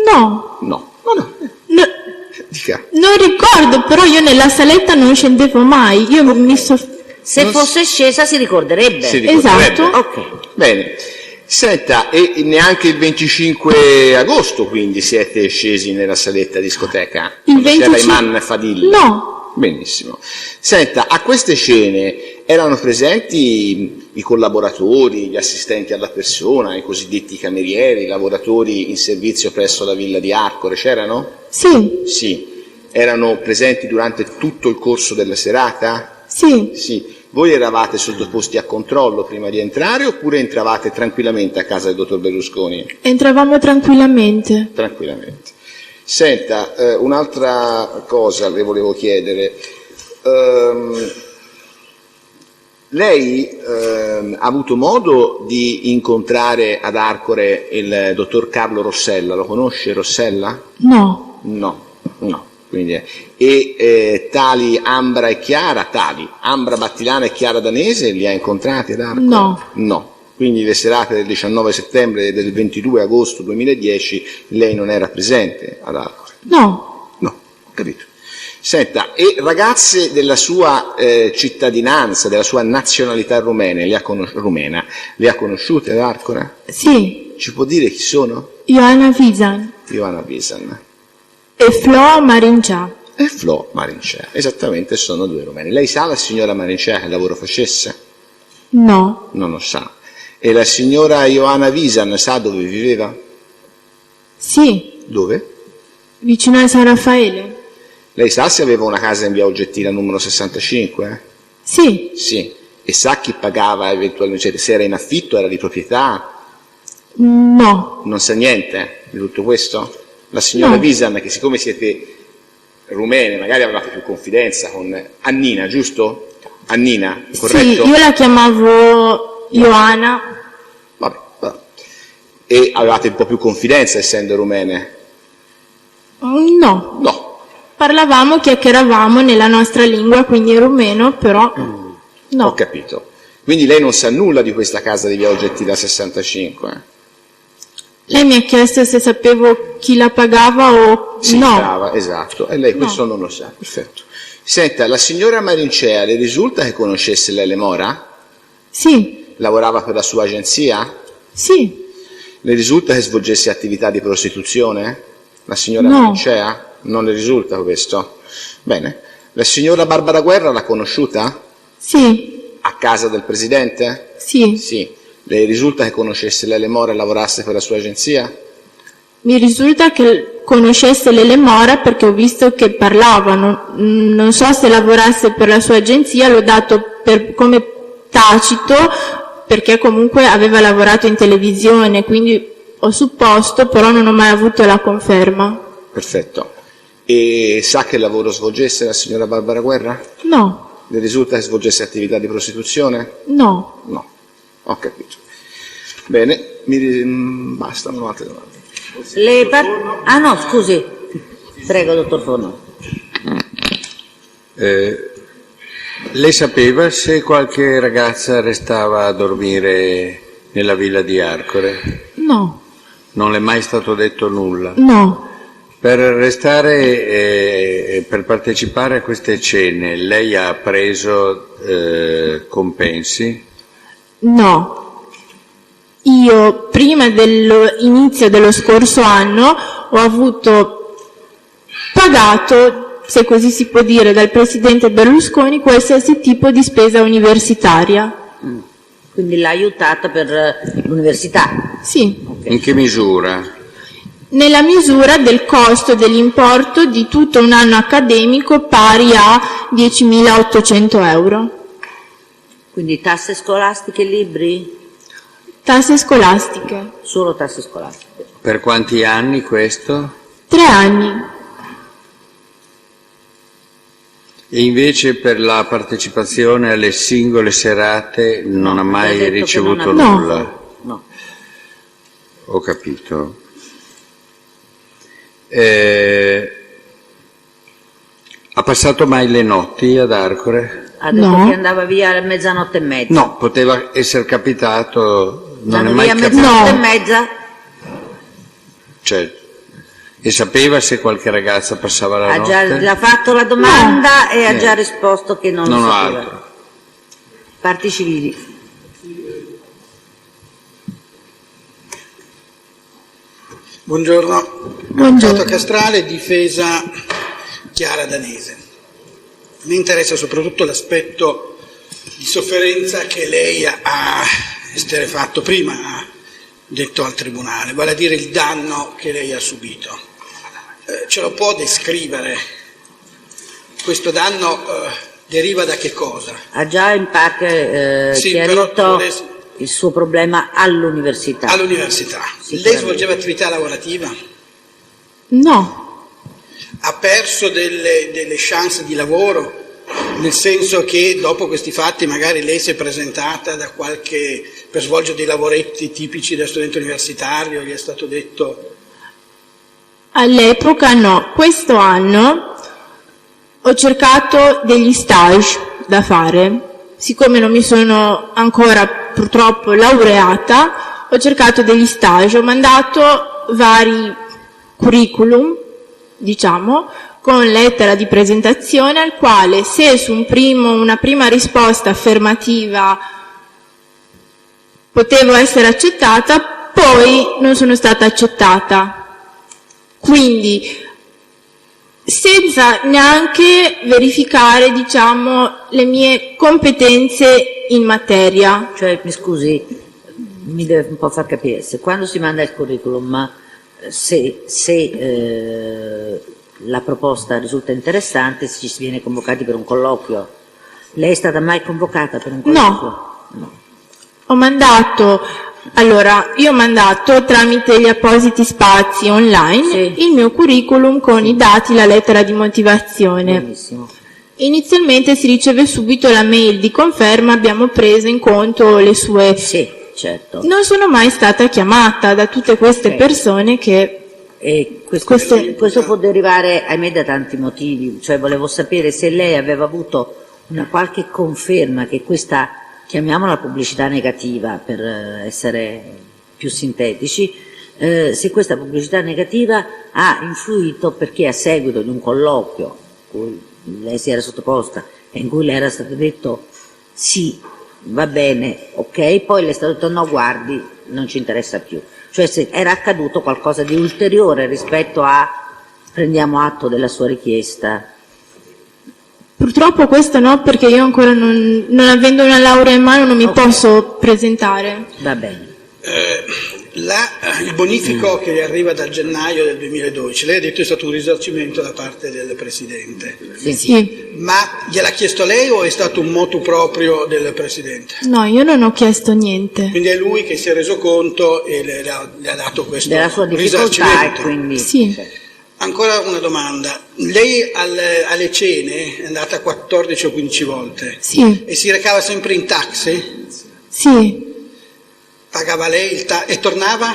no, No. no, Dica. non ricordo, però io nella saletta non scendevo mai, io mi Se fosse scesa si ricorderebbe. Si ricorderebbe. Esatto. Ok. Bene. Senta, e neanche il 25 agosto quindi siete scesi nella saletta discoteca? Il Quando c'era 25 Iman Fadil? No. Benissimo. Senta, a queste scene erano presenti i collaboratori, gli assistenti alla persona, i cosiddetti camerieri, i lavoratori in servizio presso la villa di Arcore, c'erano? Sì, Sì. Erano presenti durante tutto il corso della serata? sì, Sì. Voi eravate sottoposti a controllo prima di entrare oppure entravate tranquillamente a casa del dottor Berlusconi? entravamo tranquillamente. Tranquillamente. Senta, un'altra cosa le volevo chiedere. Lei ha avuto modo di incontrare ad Arcore il dottor Carlo Rossella, lo conosce Rossella? No, No. Quindi tali Ambra e Chiara, Ambra Battilana e Chiara Danese li ha incontrati ad Arcore? No. No. Quindi le serate del 19 settembre e del 22 agosto 2010 lei non era presente ad Arcore? no, No, ho capito. Senta, e ragazze della sua cittadinanza, della sua nazionalità rumena, le ha conosciute ad Arcore? sì, Ci può dire chi sono? Ioana Visan Ioana Visan e Flo Marincia. e Flo Marincea. Esattamente, sono due rumeni. Lei sa la signora Marincea che lavoro facesse? No, Non lo sa. E la signora Ioana Visan sa dove viveva? sì, Dove? vicino a San Raffaele. Lei sa se aveva una casa in via Oggettina numero 65? Sì, Sì. E sa chi pagava eventualmente, cioè, se era in affitto, era di proprietà? no, Non sa niente di tutto questo? La signora No. Visan, che siccome siete rumene, magari avevate più confidenza con Annina, giusto? Annina, corretto? sì, io la chiamavo Ioana. Vabbè. E avevate un po' più confidenza essendo rumene? No, No. parlavamo, chiacchieravamo nella nostra lingua, quindi rumeno, però Ho no, capito. Quindi lei non sa nulla di questa casa di via Oggettina 65? lei mi ha chiesto se sapevo chi la pagava o Sì, no. brava, esatto. E lei questo non lo sa. Perfetto. Senta, la signora Marincea le risulta che conoscesse Lele Mora? Sì, Lavorava per la sua agenzia? sì, Le risulta che svolgesse attività di prostituzione? La signora No. Marincea? Non le risulta questo? Bene. La signora Barbara Guerra l'ha conosciuta? sì, A casa del presidente? sì. Sì. Le risulta che conoscesse Lele Mora e lavorasse per la sua agenzia? Mi risulta che conoscesse Lele Mora perché ho visto che parlavano. Non so se lavorasse per la sua agenzia, l'ho dato come tacito perché comunque aveva lavorato in televisione, quindi ho supposto, però non ho mai avuto la conferma. Perfetto. E sa che lavoro svolgesse la signora Barbara Guerra? No, Le risulta che svolgesse attività di prostituzione? no. No. Ho capito. Bene, basta, non ho altre domande. Ah no, scusi. Prego, dottor Forno. Lei sapeva se qualche ragazza restava a dormire nella villa di Arcore? No, Non le è mai stato detto nulla? no, Per restare, per partecipare a queste cene, lei ha preso compensi? no. Io prima dell'inizio dello scorso anno ho avuto pagato, se così si può dire, dal presidente Berlusconi qualsiasi tipo di spesa universitaria. Quindi l'ha aiutata per l'università. Sì, In che misura? Nella misura del costo dell'importo di tutto un anno accademico pari a 10.800 euro. Quindi tasse scolastiche e libri? Tasse scolastiche. Solo tasse scolastiche. Per quanti anni questo? 3 anni. E invece per la partecipazione alle singole serate non ha mai detto che ricevuto non ha- nulla? No. Ho capito. Ha passato mai le notti ad Arcore? Ha detto No. che andava via a mezzanotte e mezza. No, poteva essere capitato, non è Andava mai via a capitato. mezzanotte No. e mezza? Certo. E sapeva se qualche ragazza passava la Ha già notte? l'ha fatto la domanda e ha Niente. già risposto che non Non lo ho sapeva. altro. Parti civili. Buongiorno. Buongiorno. Avvocato Castrale, difesa Chiara Danese. Mi interessa soprattutto l'aspetto di sofferenza che lei ha esterefatto prima, ha detto al Tribunale, vale a dire il danno che lei ha subito. Ce lo può descrivere? Questo danno deriva da che cosa? Ha già in parte Sì, chiarito però vorrei- il suo problema all'università. All'università. Lei Sicuramente. svolgeva attività lavorativa? No. Ha perso delle chance di lavoro? Nel senso che dopo questi fatti magari lei si è presentata per svolgere dei lavoretti tipici da studente universitario, gli è stato detto... All'epoca no. Questo anno ho cercato degli stage da fare. Siccome non mi sono ancora purtroppo laureata, ho cercato degli stage, ho mandato vari curriculum, diciamo, con lettera di presentazione al quale se su una prima risposta affermativa potevo essere accettata, poi non sono stata accettata. Quindi senza neanche verificare, diciamo, le mie competenze in materia. Cioè, mi scusi, mi deve un po' far capire, se quando si manda il curriculum, se la proposta risulta interessante, ci si viene convocati per un colloquio. Lei è stata mai convocata per un colloquio? No. Io ho mandato tramite gli appositi spazi online Sì. il mio curriculum con i dati, la lettera di motivazione. Benissimo. Inizialmente si riceve subito la mail di conferma, abbiamo preso in conto le sue... Sì, certo. Non sono mai stata chiamata da tutte queste Ok. persone che... E questo può derivare, ahimè, da tanti motivi, cioè volevo sapere se lei aveva avuto una qualche conferma che questa, chiamiamola pubblicità negativa per essere più sintetici, se questa pubblicità negativa ha influito perché a seguito di un colloquio cui lei si era sottoposta e in cui le era stato detto sì, va bene, ok, poi le è stato detto no, guardi, non ci interessa più. Cioè se era accaduto qualcosa di ulteriore rispetto a prendiamo atto della sua richiesta. Purtroppo questo no, perché io ancora non avendo una laurea in mano non mi Ok. posso presentare. Va bene. Il bonifico che le arriva dal gennaio del 2012, lei ha detto è stato un risarcimento da parte del Presidente. Sì. Ma gliel'ha chiesto lei o è stato un motu proprio del Presidente? No, io non ho chiesto niente. Quindi è lui che si è reso conto e le ha dato questo Della sua difficoltà e risarcimento. quindi... Sì. Ancora una domanda. Lei alle cene è andata 14 o 15 volte Sì. e si recava sempre in taxi? Sì. Pagava lei e tornava?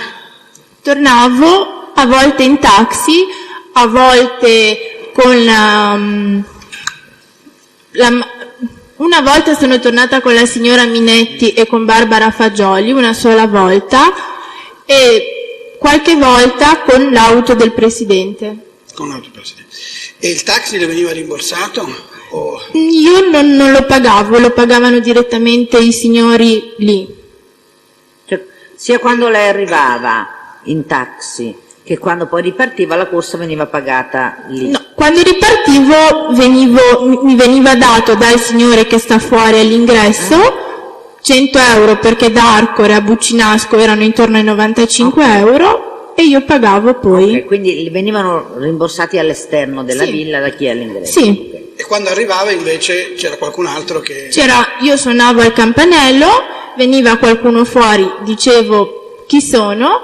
Tornavo a volte in taxi, a volte con una volta sono tornata con la signora Minetti e con Barbara Fagioli, una sola volta, e qualche volta con l'auto del Presidente. Con l'auto Presidente. E il taxi le veniva rimborsato? O... Io non lo pagavo, lo pagavano direttamente i signori lì. Cioè, sia quando lei arrivava in taxi che quando poi ripartiva la corsa veniva pagata lì. No, quando ripartivo mi veniva dato dal signore che sta fuori all'ingresso 100 euro perché da Arcore a Buccinasco erano intorno ai 95 euro e io pagavo poi. Quindi venivano rimborsati all'esterno della villa da chi è all'ingresso? Sì. E quando arrivava invece c'era qualcun altro che... Io suonavo al campanello, veniva qualcuno fuori, dicevo chi sono,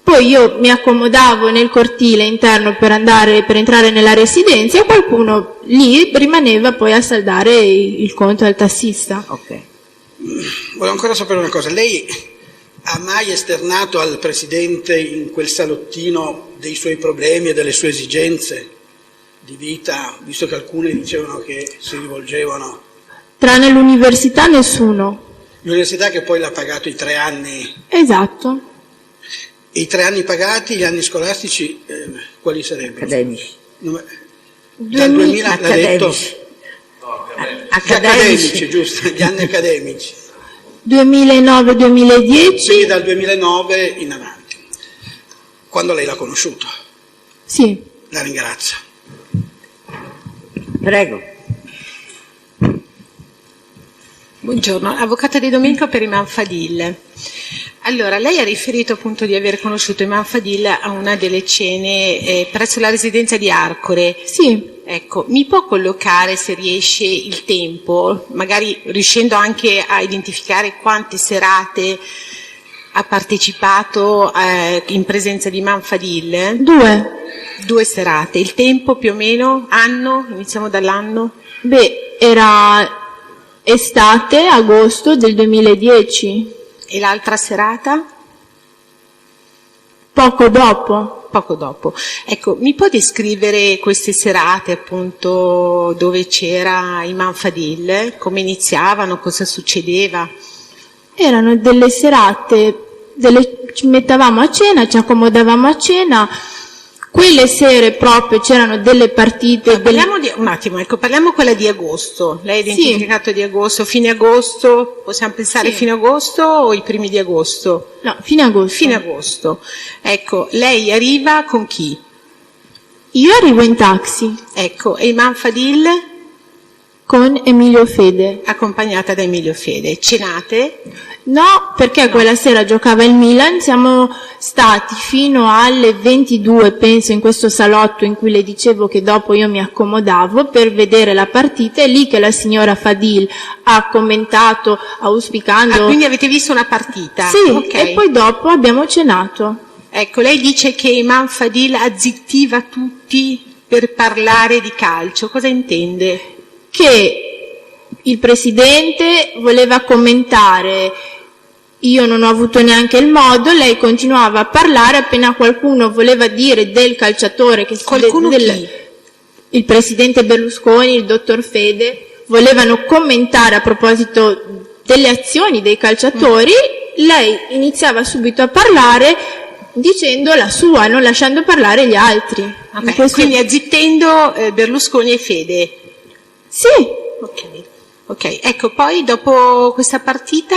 poi io mi accomodavo nel cortile interno per entrare nella residenza e qualcuno lì rimaneva poi a saldare il conto al tassista. Ok. Volevo ancora sapere una cosa, lei ha mai esternato al Presidente in quel salottino dei suoi problemi e delle sue esigenze di vita, visto che alcuni dicevano che si rivolgevano? Tranne l'università nessuno. L'università che poi l'ha pagato i 3 anni. Esatto. E i 3 anni pagati, gli anni scolastici, quali sarebbero? Accademici. Dal 2000 l'ha detto? Accademici. Accademici, giusto, gli anni accademici. 2009-2010. Quindi dal 2009 in avanti. Quando lei l'ha conosciuto? Sì. La ringrazio. Prego. Buongiorno, avvocato Di Domenico per Imam Fadil. Allora, lei ha riferito appunto di aver conosciuto Imam Fadil a una delle cene presso la residenza di Arcore. Sì. Ecco, mi può collocare, se riesce, il tempo, magari riuscendo anche a identificare quante serate ha partecipato in presenza di Imam Fadil? 2 serate. Il tempo più o meno? Anno? Iniziamo dall'anno? Era estate, agosto del 2010. E l'altra serata? Poco dopo. Poco dopo. Ecco, mi può descrivere queste serate appunto dove c'era Imam Fadil? Come iniziavano? Cosa succedeva? Erano delle serate, ci mettavamo a cena, ci accomodavamo a cena. Quelle sere proprio c'erano delle partite. Parliamo di, un attimo, ecco, parliamo quella di agosto. Lei ha identificato di agosto, fine agosto, possiamo pensare fine agosto o i primi di agosto? No, fine agosto. Fine agosto. Ecco, lei arriva con chi? Io arrivo in taxi. Ecco, e Imam Fadil? Con Emilio Fede. Accompagnata da Emilio Fede. Cenate? No, perché quella sera giocava il Milan, siamo stati fino alle 22, penso, in questo salotto in cui le dicevo che dopo io mi accomodavo per vedere la partita, è lì che la signora Fadil ha commentato, auspicando... quindi avete visto una partita? Sì, okay. E poi dopo abbiamo cenato. Ecco, lei dice che Imam Fadil azzittiva tutti per parlare di calcio, cosa intende? Che il Presidente voleva commentare, io non ho avuto neanche il modo, lei continuava a parlare, appena qualcuno voleva dire del calciatore, che qualcuno chi? Il Presidente Berlusconi, il dottor Fede, volevano commentare a proposito delle azioni dei calciatori, lei iniziava subito a parlare dicendo la sua, non lasciando parlare gli altri. Okay, quindi azzittendo Berlusconi e Fede. Sì. Ok, ecco, poi dopo questa partita?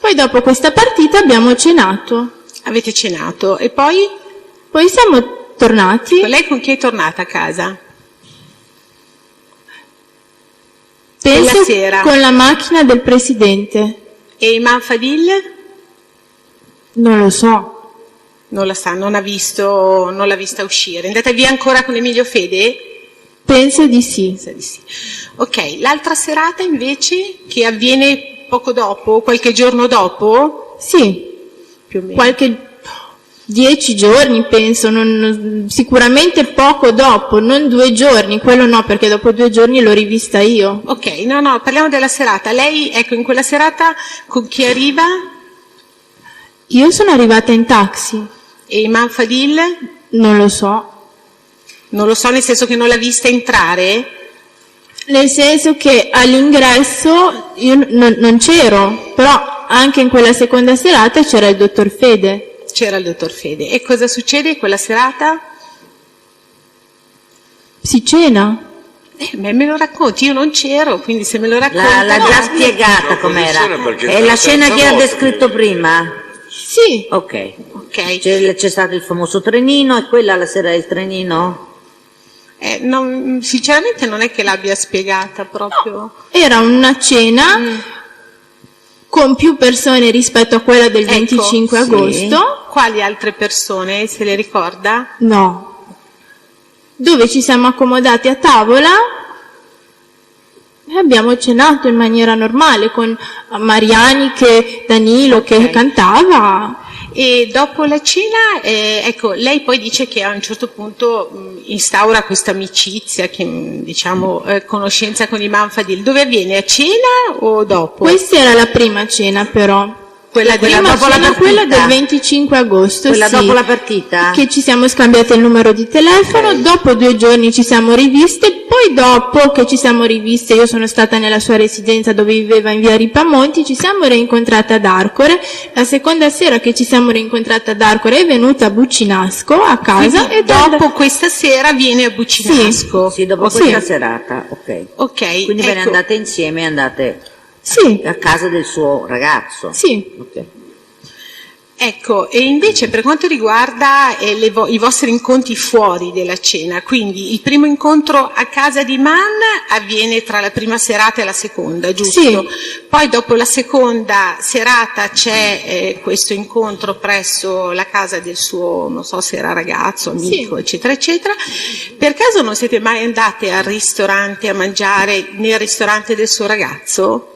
Poi dopo questa partita abbiamo cenato. Avete cenato e poi? Poi siamo tornati. Lei con chi è tornata a casa? Penso la sera. Con la macchina del Presidente. E Imam Fadil? Non lo so. Non la sa, non l'ha vista uscire. È andata via ancora con Emilio Fede? Penso di sì. Penso di sì. Ok, l'altra serata invece, che avviene poco dopo, qualche giorno dopo? Sì, più o meno. Qualche 10 giorni penso, sicuramente poco dopo, non 2 giorni, quello no, perché dopo 2 giorni l'ho rivista io. Ok, no, parliamo della serata. Lei, ecco, in quella serata con chi arriva? Io sono arrivata in taxi. E Imam Fadil? Non lo so. Non lo so, nel senso che non l'ha vista entrare? Nel senso che all'ingresso io non c'ero, però anche in quella seconda serata c'era il dottor Fede. C'era il dottor Fede. E cosa succede quella serata? Si cena. Me lo racconti, io non c'ero, quindi se me lo racconti... L'ha già spiegata com'era. È la scena che ha descritto prima? Sì. Ok. C'è stato il famoso trenino, e quella la sera del trenino? Sinceramente non è che l'abbia spiegata proprio. No, era una cena con più persone rispetto a quella del 25 sì. agosto. Quali altre persone, se le ricorda? No. Dove ci siamo accomodati a tavola e abbiamo cenato in maniera normale con Mariani, Danilo che cantava. E dopo la cena, ecco, lei poi dice che a un certo punto instaura questa amicizia, conoscenza con i Manfadil. Dove avviene? A cena o dopo? Questa era la prima cena però. Quella Prima dopo la cena, partita? quella del 25 agosto, Quella sì, dopo la partita? che ci siamo scambiati il numero di telefono, dopo 2 giorni ci siamo riviste, poi dopo che ci siamo riviste io sono stata nella sua residenza dove viveva in via Ripamonti, ci siamo rincontrate ad Arcore, la seconda sera che ci siamo rincontrate ad Arcore è venuta a Buccinasco a casa. Quindi e dopo questa sera viene a Buccinasco? Sì, dopo questa serata, ok. Ok, Quindi ve ne ecco. andate insieme e andate Sì, a casa del suo ragazzo? sì. Ok. Ecco, e invece per quanto riguarda i vostri incontri fuori della cena, quindi il primo incontro a casa di Mann avviene tra la prima serata e la seconda, giusto? Sì. Poi dopo la seconda serata c'è questo incontro presso la casa del suo, non so se era ragazzo, amico, Sì. eccetera, eccetera. Per caso non siete mai andate al ristorante a mangiare nel ristorante del suo ragazzo?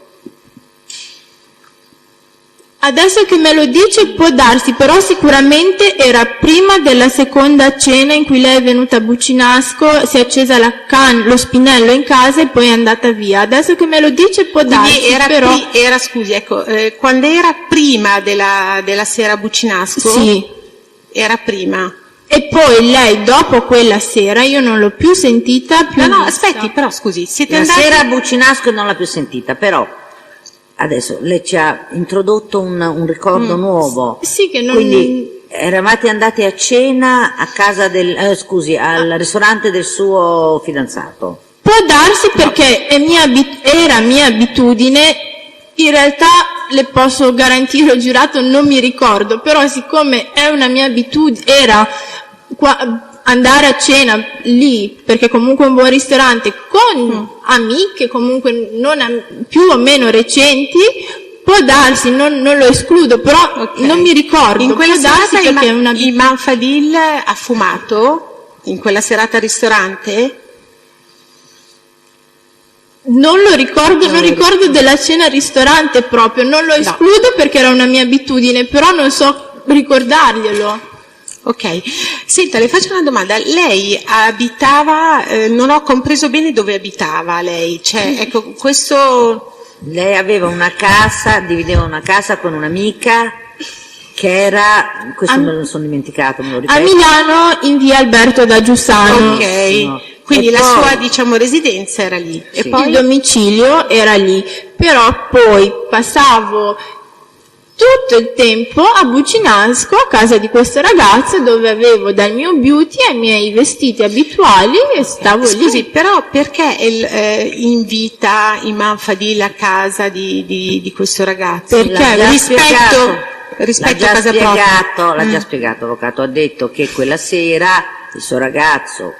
Adesso che me lo dice può darsi, però sicuramente era prima della seconda cena in cui lei è venuta a Buccinasco, si è accesa lo spinello in casa e poi è andata via. Adesso che me lo dice può darsi, Quindi era, però... scusi, ecco, quando era prima della sera a Buccinasco? Sì. Era prima. E poi lei dopo quella sera io non l'ho più sentita, più No, vista. aspetti, però scusi, siete La andati... sera a Buccinasco non l'ha più sentita, però adesso lei ci ha introdotto un ricordo nuovo. Sì, che non... Quindi eravate andati a cena a casa al ristorante del suo fidanzato. Può darsi perché era mia abitudine, in realtà le posso garantire, ho giurato, non mi ricordo, però siccome è una mia abitudine, andare a cena lì, perché comunque è un buon ristorante, con amiche comunque più o meno recenti, può darsi, non lo escludo, però non mi ricordo. In quella può darsi serata perché è una il Manfadil ha fumato? In quella serata al ristorante? Non lo ricordo, non ricordo della cena al ristorante proprio, non lo escludo perché era una mia abitudine, però non so ricordarglielo. Ok, senta, le faccio una domanda. Lei abitava, non ho compreso bene dove abitava lei, cioè, ecco, questo... Lei aveva una casa, divideva una casa con un'amica che era, questo me lo sono dimenticato, me lo ripeto. A Milano in via Alberto da Giussano. Ok, No. quindi E la poi- sua, diciamo, residenza era lì. Sì. E poi... Il domicilio era lì, però poi passavo tutto il tempo a Buccinasco a casa di questo ragazzo dove avevo dal mio beauty ai miei vestiti abituali e stavo Scusi, lì. però perché invita i Manfadil a casa di questo ragazzo? Perché L'ha già spiegato. rispetto L'ha a già casa propria. spiegato, l'ha già spiegato, l'avvocato ha detto che quella sera il suo ragazzo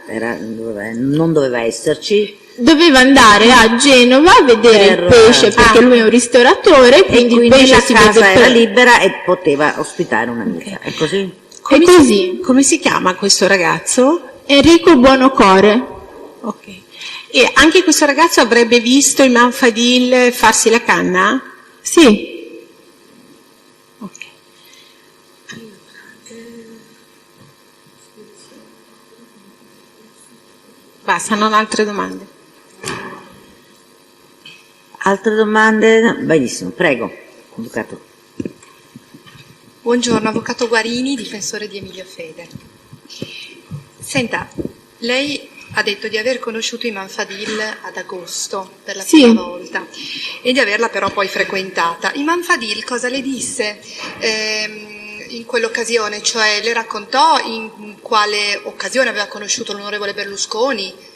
non doveva esserci Doveva andare a Genova a vedere il pesce perché lui è un ristoratore, e quindi il quindi pesce la si casa vede era per... libera e poteva ospitare un'amica. È così? È così. Come si chiama questo ragazzo? Enrico Buonocore. Ok. E anche questo ragazzo avrebbe visto i Manfadil farsi la canna? Sì. Ok. Basta, non altre domande. Altre domande? No, benissimo, prego, avvocato. Buongiorno, avvocato Guarini, difensore di Emilio Fede. Senta, lei ha detto di aver conosciuto i Manfadil ad agosto per la Sì. prima volta e di averla però poi frequentata. I Manfadil cosa le disse in quell'occasione? Cioè le raccontò in quale occasione aveva conosciuto l'onorevole Berlusconi?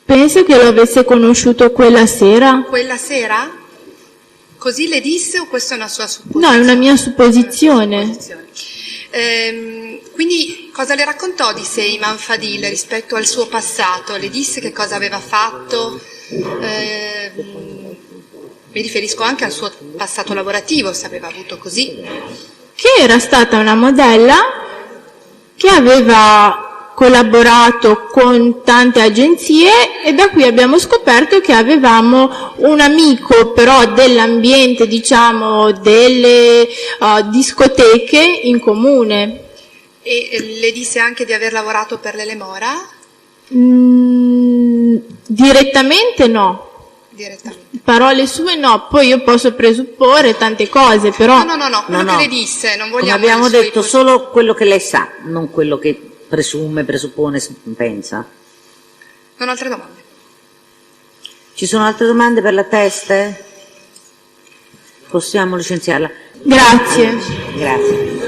Penso che lo avesse conosciuto quella sera. Quella sera? Così le disse o questa è una sua supposizione? No, è una mia supposizione. Quindi cosa le raccontò di sé Iman Fadil rispetto al suo passato? Le disse che cosa aveva fatto? Mi Mi riferisco anche al suo passato lavorativo, se aveva avuto così. Che era stata una modella che aveva collaborato con tante agenzie e da qui abbiamo scoperto che avevamo un amico però dell'ambiente, diciamo, delle discoteche in comune. E le disse anche di aver lavorato per l'Elemora? Direttamente no. Direttamente. Parole sue no, poi io posso presupporre tante cose, però... No, quello che le disse, non Come vogliamo... abbiamo detto, solo quello che lei sa, non quello che presume, presuppone, pensa. Non ho altre domande. Ci sono altre domande per la teste? Possiamo licenziarla? Grazie. Grazie.